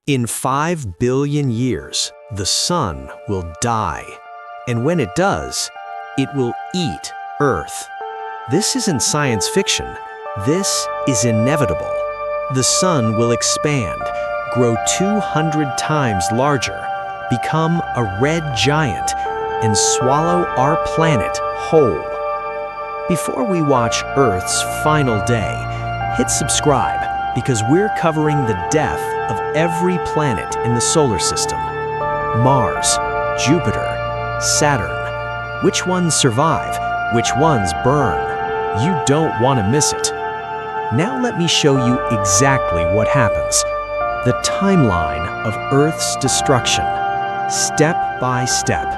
In 5 billion years, the sun will die. And when it does, it will eat Earth. This isn't science fiction. This is inevitable. The sun will expand, grow 200 times larger, become a red giant, and swallow our planet whole. Before we watch Earth's final day, hit subscribe because we're covering the death of every planet in the solar system. Mars, Jupiter, Saturn. Which ones survive? Which ones burn? You don't want to miss it. Now let me show you exactly what happens. The timeline of Earth's destruction, step by step.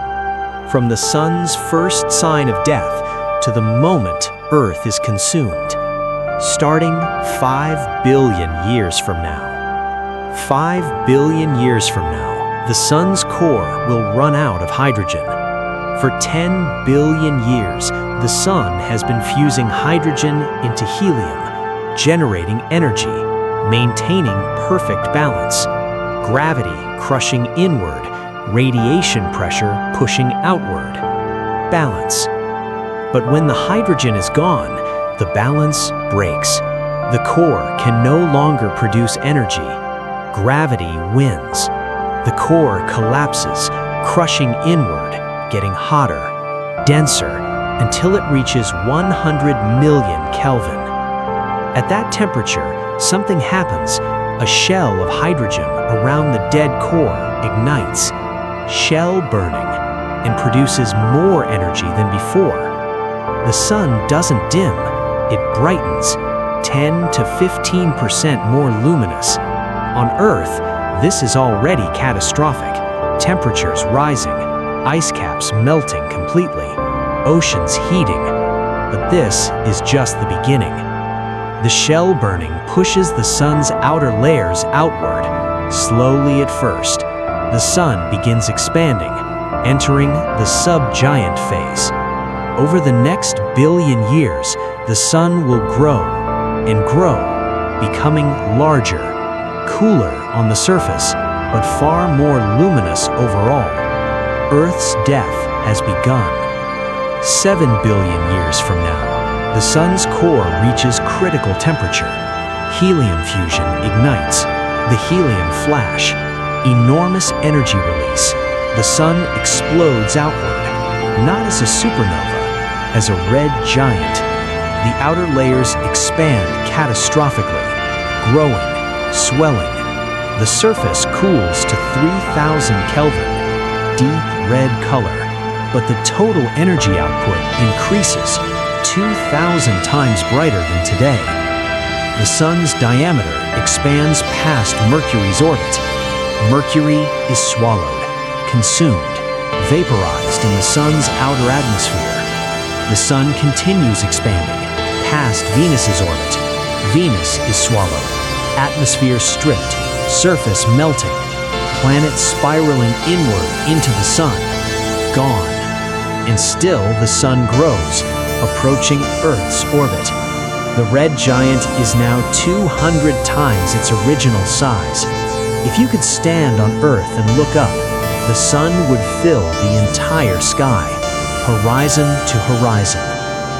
From the sun's first sign of death to the moment Earth is consumed. Starting 5 billion years from now. 5 billion years from now, the sun's core will run out of hydrogen. For 10 billion years, the sun has been fusing hydrogen into helium, generating energy, maintaining perfect balance, gravity crushing inward, radiation pressure pushing outward. Balance. But when the hydrogen is gone, the balance breaks. The core can no longer produce energy. Gravity wins. The core collapses, crushing inward, getting hotter, denser, until it reaches 100 million Kelvin. At that temperature, something happens. A shell of hydrogen around the dead core ignites, shell burning, and produces more energy than before. The sun doesn't dim, it brightens, 10 to 15% more luminous. On Earth, this is already catastrophic. Temperatures rising, ice caps melting completely, oceans heating. But this is just the beginning. The shell burning pushes the sun's outer layers outward, slowly at first. The sun begins expanding, entering the subgiant phase. Over the next billion years, the sun will grow and grow, becoming larger, cooler on the surface, but far more luminous overall. Earth's death has begun. 7 billion years from now, the sun's core reaches critical temperature. Helium fusion ignites, the helium flash, enormous energy release. The sun explodes outward, not as a supernova, as a red giant. The outer layers expand catastrophically, growing, swelling. The surface cools to 3000 Kelvin, deep red color, but the total energy output increases 2,000 times brighter than today. The sun's diameter expands past Mercury's orbit. Mercury is swallowed, consumed, vaporized in the sun's outer atmosphere. The sun continues expanding past Venus's orbit. Venus is swallowed, atmosphere stripped, surface melting, planets spiraling inward into the sun, gone. And still the sun grows, approaching Earth's orbit. The red giant is now 200 times its original size. If you could stand on Earth and look up, the sun would fill the entire sky, horizon to horizon,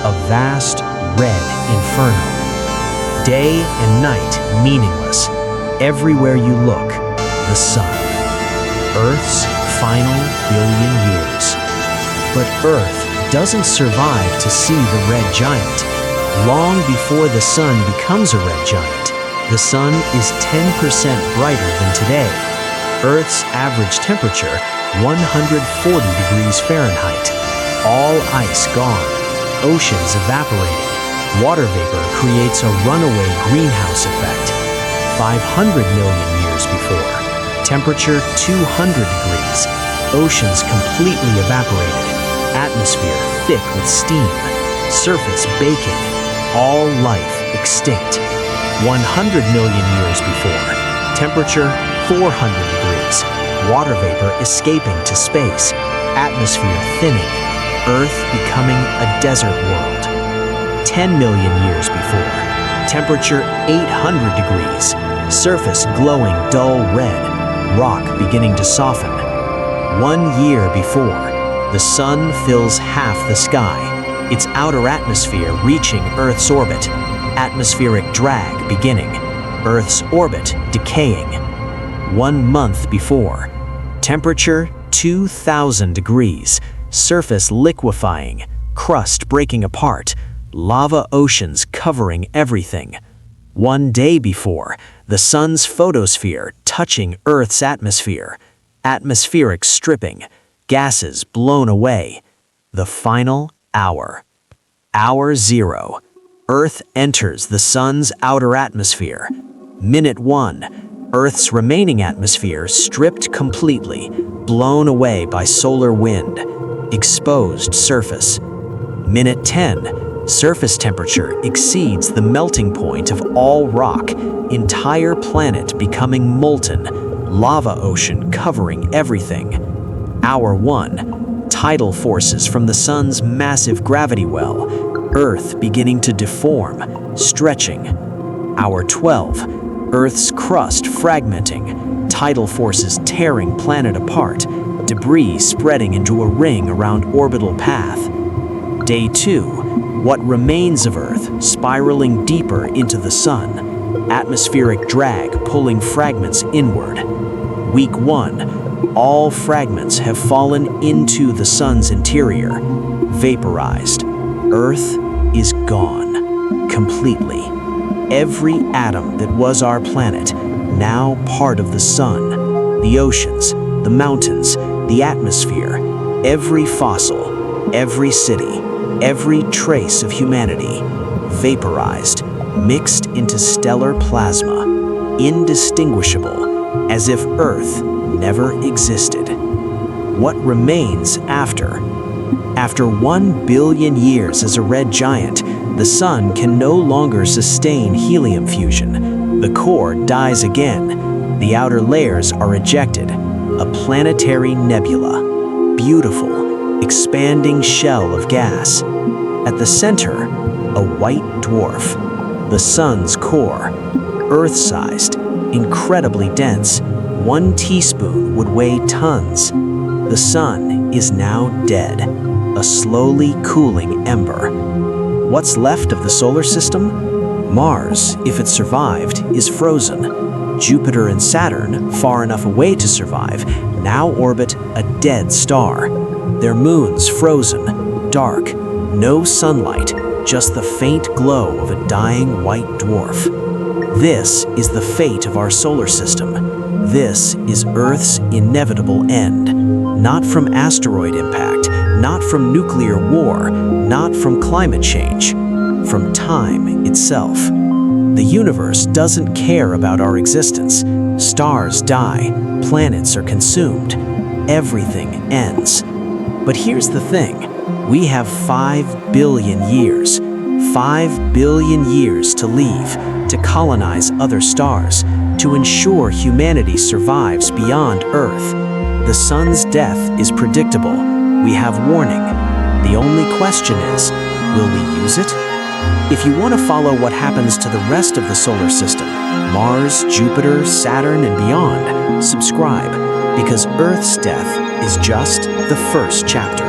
a vast red inferno. Day and night meaningless. Everywhere you look, the sun. Earth's final billion years. But Earth doesn't survive to see the red giant. Long before the sun becomes a red giant, the sun is 10% brighter than today. Earth's average temperature, 140 degrees Fahrenheit. All ice gone, oceans evaporating. Water vapor creates a runaway greenhouse effect. 500 million years before, temperature 200 degrees, oceans completely evaporated, atmosphere thick with steam, surface baking, all life extinct. 100 million years before, temperature 400 degrees, water vapor escaping to space, atmosphere thinning, Earth becoming a desert world. 10 million years before, temperature 800 degrees, surface glowing dull red, rock beginning to soften. 1 year before, the sun fills half the sky, its outer atmosphere reaching Earth's orbit, atmospheric drag beginning, Earth's orbit decaying. 1 month before, temperature 2,000 degrees, surface liquefying, crust breaking apart, lava oceans covering everything. 1 day before, the sun's photosphere touching Earth's atmosphere, atmospheric stripping, gases blown away. The final hour. Hour 0. Earth enters the sun's outer atmosphere. Minute 1. Earth's remaining atmosphere stripped completely, blown away by solar wind. Exposed surface. Minute 10. Surface temperature exceeds the melting point of all rock, entire planet becoming molten, lava ocean covering everything. Hour 1. Tidal forces from the sun's massive gravity well, Earth beginning to deform, stretching. Hour 12. Earth's crust fragmenting, tidal forces tearing planet apart, debris spreading into a ring around orbital path. Day 2. What remains of Earth spiraling deeper into the sun, atmospheric drag pulling fragments inward. Week 1. All fragments have fallen into the sun's interior, vaporized. Earth is gone, completely. Every atom that was our planet, now part of the sun, the oceans, the mountains, the atmosphere, every fossil, every city, every trace of humanity, vaporized, mixed into stellar plasma, indistinguishable, as if Earth never existed. What remains after? After 1 billion years as a red giant, the sun can no longer sustain helium fusion. The core dies again. The outer layers are ejected. A planetary nebula. Beautiful, expanding shell of gas. At the center, a white dwarf. The sun's core. Earth-sized, incredibly dense. 1 teaspoon would weigh tons. The sun is now dead, a slowly cooling ember. What's left of the solar system? Mars, if it survived, is frozen. Jupiter and Saturn, far enough away to survive, now orbit a dead star. Their moons frozen, dark, no sunlight, just the faint glow of a dying white dwarf. This is the fate of our solar system. This is Earth's inevitable end. Not from asteroid impact, not from nuclear war, not from climate change, from time itself. The universe doesn't care about our existence. Stars die, planets are consumed, everything ends. But here's the thing, we have 5 billion years. 5 billion years to leave, to colonize other stars, to ensure humanity survives beyond Earth. The sun's death is predictable. We have warning. The only question is, will we use it? If you want to follow what happens to the rest of the solar system, Mars, Jupiter, Saturn, and beyond, subscribe, because Earth's death is just the first chapter.